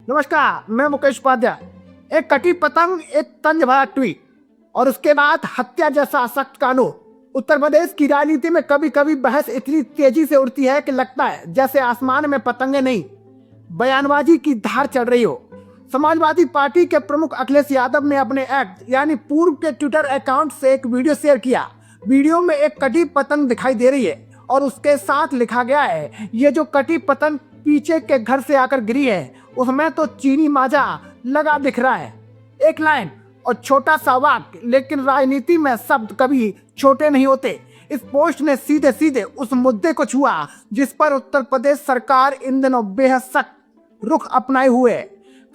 नमस्कार, मैं मुकेश उपाध्याय। एक कटी पतंग, एक तंज भरा ट्वीट और उसके बाद हत्या जैसा सख्त कानून। उत्तर प्रदेश की राजनीति में कभी कभी बहस इतनी तेजी से उड़ती है कि लगता है जैसे आसमान में पतंगे नहीं, बयानबाजी की धार चढ़ रही हो। समाजवादी पार्टी के प्रमुख अखिलेश यादव ने अपने एक्ट यानी पूर्व के ट्विटर अकाउंट से एक वीडियो शेयर किया। वीडियो में एक कटी पतंग दिखाई दे रही है और उसके साथ लिखा गया है, ये जो कटी पतंग पीछे के घर से आकर गिरी है उसमें तो चीनी माजा लगा दिख रहा है। एक लाइन और छोटा सा वाक्य, लेकिन राजनीति में शब्द कभी छोटे नहीं होते। इस पोस्ट ने सीधे सीधे उस मुद्दे को छुआ जिस पर उत्तर प्रदेश सरकार इन दिनों बेहद सख्त रुख अपनाए हुए है,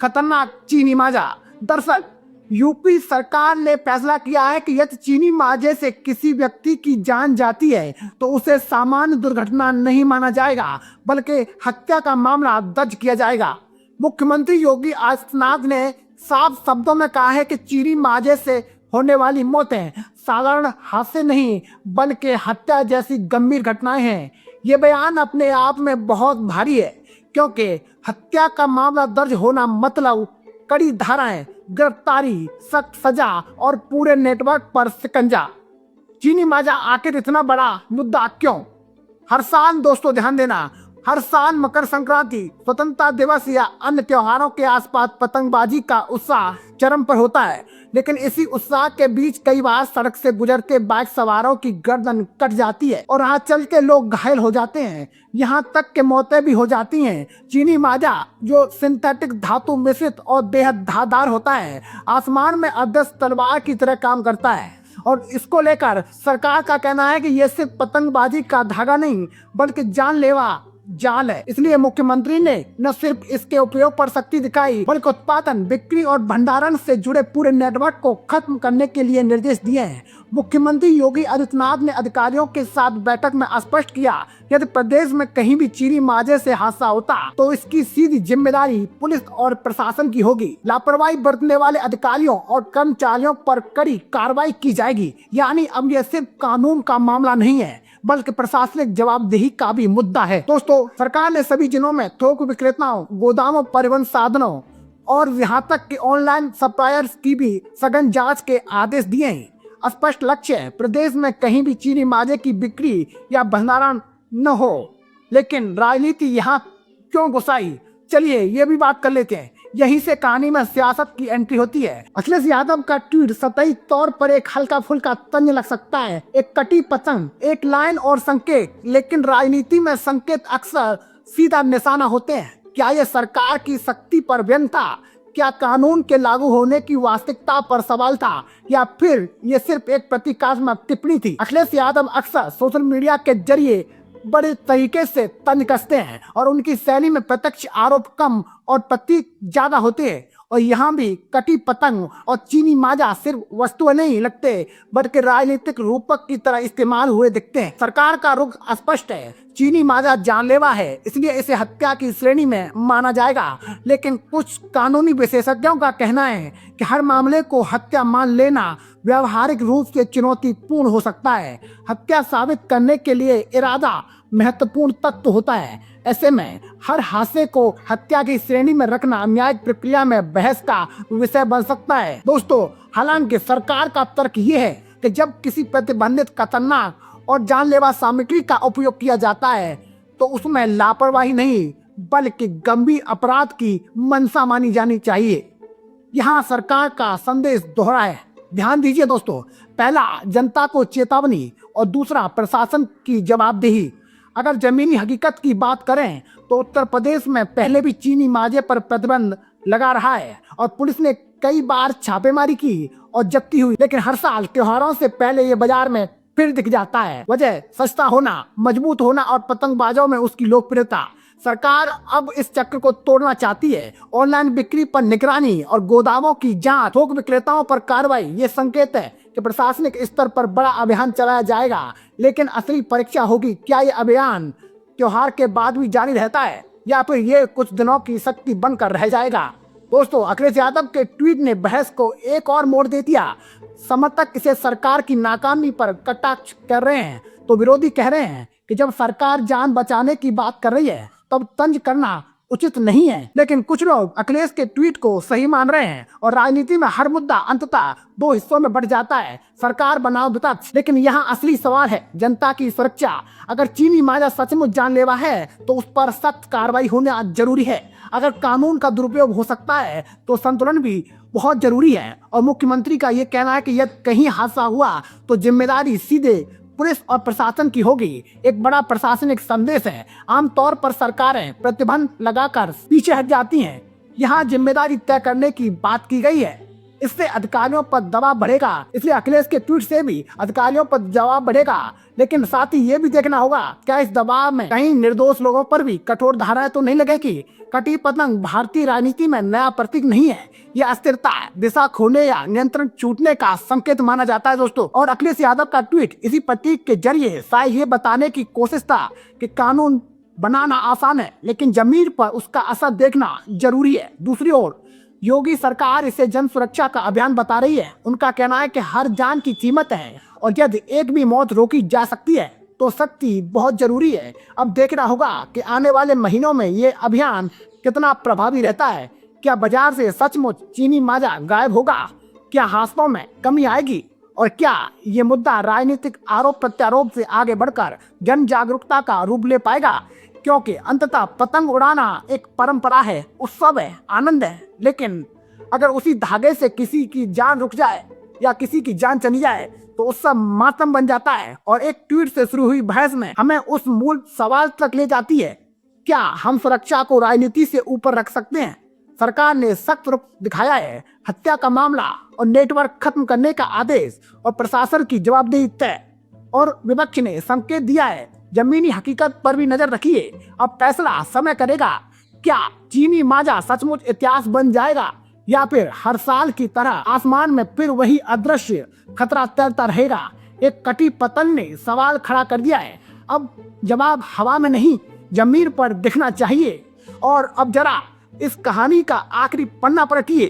खतरनाक चीनी माजा। दरअसल यूपी सरकार ने फैसला किया है कि यदि चीनी माजे से किसी व्यक्ति की जान जाती है तो उसे सामान्य दुर्घटना नहीं माना जाएगा, बल्कि हत्या का मामला दर्ज किया जाएगा। मुख्यमंत्री योगी आदित्यनाथ ने साफ शब्दों में कहा है कि चीनी माजे से होने वाली मौतें साधारण हादसे नहीं बल्कि हत्या जैसी गंभीर घटनाएं हैं। ये बयान अपने आप में बहुत भारी है, क्योंकि हत्या का मामला दर्ज होना मतलब कड़ी धाराएं, गिरफ्तारी, सख्त सजा और पूरे नेटवर्क पर शिकंजा। चीनी माजा आखिर इतना बड़ा मुद्दा क्यों? हर साल दोस्तों ध्यान देना, हर साल मकर संक्रांति, स्वतंत्रता दिवस या अन्य त्योहारों के आसपास पतंगबाजी का उत्साह चरम पर होता है, लेकिन इसी उत्साह के बीच कई बार सड़क से गुजरते बाइक सवारों की गर्दन कट जाती है और राह चल के लोग घायल हो जाते हैं, यहाँ तक के मौतें भी हो जाती हैं। चीनी माजा जो सिंथेटिक धातु मिश्रित और बेहद धारदार होता है, आसमान में अदृश्य तलवार की तरह काम करता है और इसको लेकर सरकार का कहना है कि यह सिर्फ पतंगबाजी का धागा नहीं बल्कि जानलेवा जाल है। इसलिए मुख्यमंत्री ने न सिर्फ इसके उपयोग पर सख्ती दिखाई बल्कि उत्पादन, बिक्री और भंडारण से जुड़े पूरे नेटवर्क को खत्म करने के लिए निर्देश दिए हैं। मुख्यमंत्री योगी आदित्यनाथ ने अधिकारियों के साथ बैठक में स्पष्ट किया, यदि प्रदेश में कहीं भी चीनी माजे से हादसा होता तो इसकी सीधी जिम्मेदारी पुलिस और प्रशासन की होगी। लापरवाही बरतने वाले अधिकारियों और कर्मचारियों पर कड़ी कार्रवाई की जाएगी। यानी अब यह सिर्फ कानून का मामला नहीं है बल्कि प्रशासनिक जवाबदेही का भी मुद्दा है। दोस्तों, सरकार ने सभी जिलों में थोक विक्रेताओं, गोदामों, परिवहन साधनों और यहाँ तक कि ऑनलाइन सप्लायर्स की भी सघन जांच के आदेश दिए हैं। स्पष्ट लक्ष्य है, प्रदेश में कहीं भी चीनी माजे की बिक्री या भंडारण न हो। लेकिन राजनीति यहाँ क्यों घुसाई? चलिए ये भी बात कर लेते हैं। यहीं से कहानी में सियासत की एंट्री होती है। अखिलेश यादव का ट्वीट सतही तौर पर एक हल्का फुल्का तंज लग सकता है, एक कटी पतंग, एक लाइन और संकेत, लेकिन राजनीति में संकेत अक्सर सीधा निशाना होते हैं। क्या यह सरकार की शक्ति पर व्यंग था? क्या कानून के लागू होने की वास्तविकता पर सवाल था, या फिर यह सिर्फ एक प्रतीकात्मक टिप्पणी थी? अखिलेश यादव अक्सर सोशल मीडिया के जरिए बड़े तरीके से तंज कसते हैं और उनकी शैली में प्रत्यक्ष आरोप कम और प्रतीक ज्यादा होते हैं। और यहाँ भी कटी पतंग और चीनी माजा सिर्फ वस्तुएं नहीं लगते बल्कि राजनीतिक रूपक की तरह इस्तेमाल हुए दिखते हैं। सरकार का रुख स्पष्ट है, चीनी माजा जानलेवा है, इसलिए इसे हत्या की श्रेणी में माना जाएगा। लेकिन कुछ कानूनी विशेषज्ञों का कहना है कि हर मामले को हत्या मान लेना व्यवहारिक रूप से चुनौतीपूर्ण हो सकता है। हत्या साबित करने के लिए इरादा महत्वपूर्ण तत्व होता है। ऐसे में हर हादसे को हत्या की श्रेणी में रखना न्यायिक प्रक्रिया में बहस का विषय बन सकता है। दोस्तों, हालांकि सरकार का तर्क ये है कि जब किसी प्रतिबंधित, खतरनाक और जानलेवा सामग्री का उपयोग किया जाता है तो उसमें लापरवाही नहीं बल्कि गंभीर अपराध की मंशा मानी जानी चाहिए। यहाँ सरकार का संदेश दोहरा है। ध्यान दीजिए दोस्तों, पहला जनता को चेतावनी और दूसरा प्रशासन की जवाबदेही। अगर जमीनी हकीकत की बात करें तो उत्तर प्रदेश में पहले भी चीनी माजे पर प्रतिबंध लगा रहा है और पुलिस ने कई बार छापेमारी की और जब्ती हुई, लेकिन हर साल त्योहारों से पहले ये बाजार में फिर दिख जाता है। वजह सस्ता होना, मजबूत होना और पतंगबाजों में उसकी लोकप्रियता। सरकार अब इस चक्र को तोड़ना चाहती है। ऑनलाइन बिक्री पर निगरानी और गोदामों की जांच, थोक विक्रेताओं पर कार्रवाई, ये संकेत है कि प्रशासनिक स्तर पर बड़ा अभियान चलाया जाएगा। लेकिन असली परीक्षा होगी, क्या ये अभियान त्योहार के बाद भी जारी रहता है या फिर ये कुछ दिनों की शक्ति बनकर रह जाएगा? दोस्तों, अखिलेश यादव के ट्वीट ने बहस को एक और मोड़ दे दिया। समर्थक इसे सरकार की नाकामी पर कटाक्ष कर रहे हैं तो विरोधी कह रहे हैं कि जब सरकार जान बचाने की बात कर रही है तब तंज करना उचित नहीं है। लेकिन कुछ लोग अखिलेश के ट्वीट को सही मान रहे हैं और राजनीति में हर मुद्दा अंततः दो हिस्सों में बढ़ जाता है, सरकार बनाम विपक्ष। लेकिन यहाँ असली सवाल है जनता की सुरक्षा। अगर चीनी माजा सचमुच जानलेवा है तो उस पर सख्त कार्रवाई होना जरूरी है। अगर कानून का दुरुपयोग हो सकता है तो संतुलन भी बहुत जरूरी है। और मुख्यमंत्री का ये कहना है कि यदि कहीं हादसा हुआ तो जिम्मेदारी सीधे पुलिस और प्रशासन की होगी, एक बड़ा प्रशासनिक संदेश है। आमतौर पर सरकारें प्रतिबंध लगाकर पीछे हट जाती हैं, यहाँ जिम्मेदारी तय करने की बात की गई है। इससे अधिकारियों पर दबाव बढ़ेगा, इसलिए अखिलेश के ट्वीट से भी अधिकारियों पर दबाव बढ़ेगा। लेकिन साथ ही ये भी देखना होगा क्या इस दबाव में कहीं निर्दोष लोगों पर भी कठोर धाराएं तो नहीं लगेगी। कटी पतंग भारतीय राजनीति में नया प्रतीक नहीं है, यह अस्थिरता, दिशा खोने या नियंत्रण छूटने का संकेत माना जाता है दोस्तों। और अखिलेश यादव का ट्वीट इसी प्रतीक के जरिए शायद ये बताने की कोशिश था कि कानून बनाना आसान है लेकिन जमीन पर उसका असर देखना जरूरी है। दूसरी ओर योगी सरकार इसे जन सुरक्षा का अभियान बता रही है। उनका कहना है कि हर जान की कीमत है और यदि एक भी मौत रोकी जा सकती है तो सख्ती बहुत जरूरी है। अब देखना होगा कि आने वाले महीनों में ये अभियान कितना प्रभावी रहता है। क्या बाजार से सचमुच चीनी माजा गायब होगा? क्या हादसों में कमी आएगी? और क्या ये मुद्दा राजनीतिक आरोप प्रत्यारोप से आगे बढ़कर जन जागरूकता का रूप ले पाएगा? क्योंकि अंततः पतंग उड़ाना एक परंपरा है, उत्सव है, आनंद है। लेकिन अगर उसी धागे से किसी की जान रुक जाए या किसी की जान चली जाए तो उत्सव मातम बन जाता है। और एक ट्वीट से शुरू हुई बहस में हमें उस मूल सवाल तक ले जाती है, क्या हम सुरक्षा को राजनीति से ऊपर रख सकते हैं? सरकार ने सख्त रुख दिखाया है, हत्या का मामला और नेटवर्क खत्म करने का आदेश और प्रशासन की जवाबदेही तय। और विपक्ष ने संकेत दिया है, जमीनी हकीकत पर भी नजर रखिए, अब फैसला समय करेगा। क्या चीनी माजा सचमुच इतिहास बन जाएगा या फिर हर साल की तरह आसमान में फिर वही अदृश्य खतरा तैरता रहेगा? एक कटी पतंग ने सवाल खड़ा कर दिया है। अब जवाब हवा में नहीं, जमीन पर दिखना चाहिए। और अब जरा इस कहानी का आखिरी पन्ना पलटिए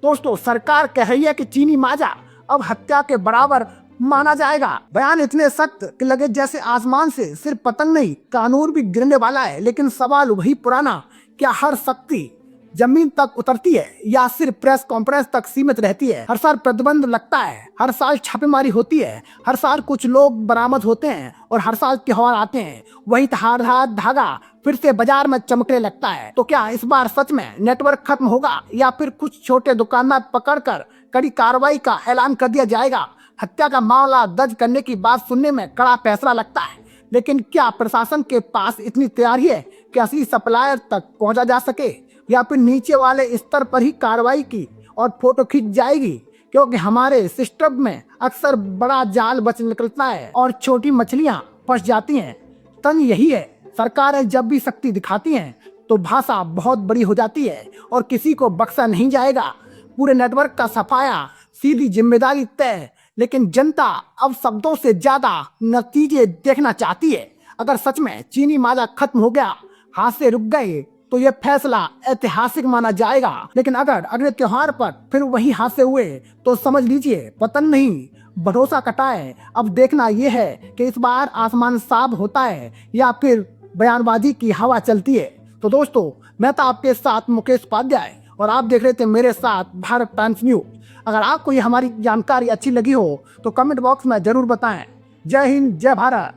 दोस्तों। सरकार कह रही है कि चीनी माजा अब हत्या के बराबर माना जाएगा। बयान इतने सख्त कि लगे जैसे आसमान से सिर्फ पतंग नहीं, कानून भी गिरने वाला है। लेकिन सवाल वही पुराना, क्या हर शक्ति जमीन तक उतरती है या सिर्फ प्रेस कॉन्फ्रेंस तक सीमित रहती है? हर साल प्रतिबंध लगता है, हर साल छापेमारी होती है, हर साल कुछ लोग बरामद होते हैं और हर साल त्योहार आते हैं, वही धागा फिर से बाजार में चमकने लगता है। तो क्या इस बार सच में नेटवर्क खत्म होगा या फिर कुछ छोटे दुकानदार पकड़कर कड़ी कार्रवाई का ऐलान कर दिया जाएगा? हत्या का मामला दर्ज करने की बात सुनने में कड़ा फैसला लगता है, लेकिन क्या प्रशासन के पास इतनी तैयारी है कि असली सप्लायर तक पहुंचा जा सके या फिर नीचे वाले स्तर पर ही कार्रवाई की और फोटो खींच जाएगी? क्योंकि हमारे सिस्टम में अक्सर बड़ा जाल बच निकलता है और छोटी मछलियां फंस जाती हैं। तंज यही है, सरकारें जब भी शक्ति दिखाती हैं तो भाषा बहुत बड़ी हो जाती है और किसी को बख्शा नहीं जाएगा। पूरे नेटवर्क का सफाया, सीधी जिम्मेदारी तय। लेकिन जनता अब शब्दों से ज्यादा नतीजे देखना चाहती है। अगर सच में चीनी माजा खत्म हो गया, हाथ से रुक गए, तो यह फैसला ऐतिहासिक माना जाएगा। लेकिन अगर अगले त्योहार पर फिर वही हादसे हुए तो समझ लीजिए पतन नहीं, भरोसा कटा है। अब देखना यह है कि इस बार आसमान साफ होता है या फिर बयानबाजी की हवा चलती है। तो दोस्तों, मैं था आपके साथ मुकेश उपाध्याय और आप देख रहे थे मेरे साथ भारत टाइम्स न्यूज। अगर आपको ये हमारी जानकारी अच्छी लगी हो तो कमेंट बॉक्स में जरूर बताएं। जय हिंद, जय भारत।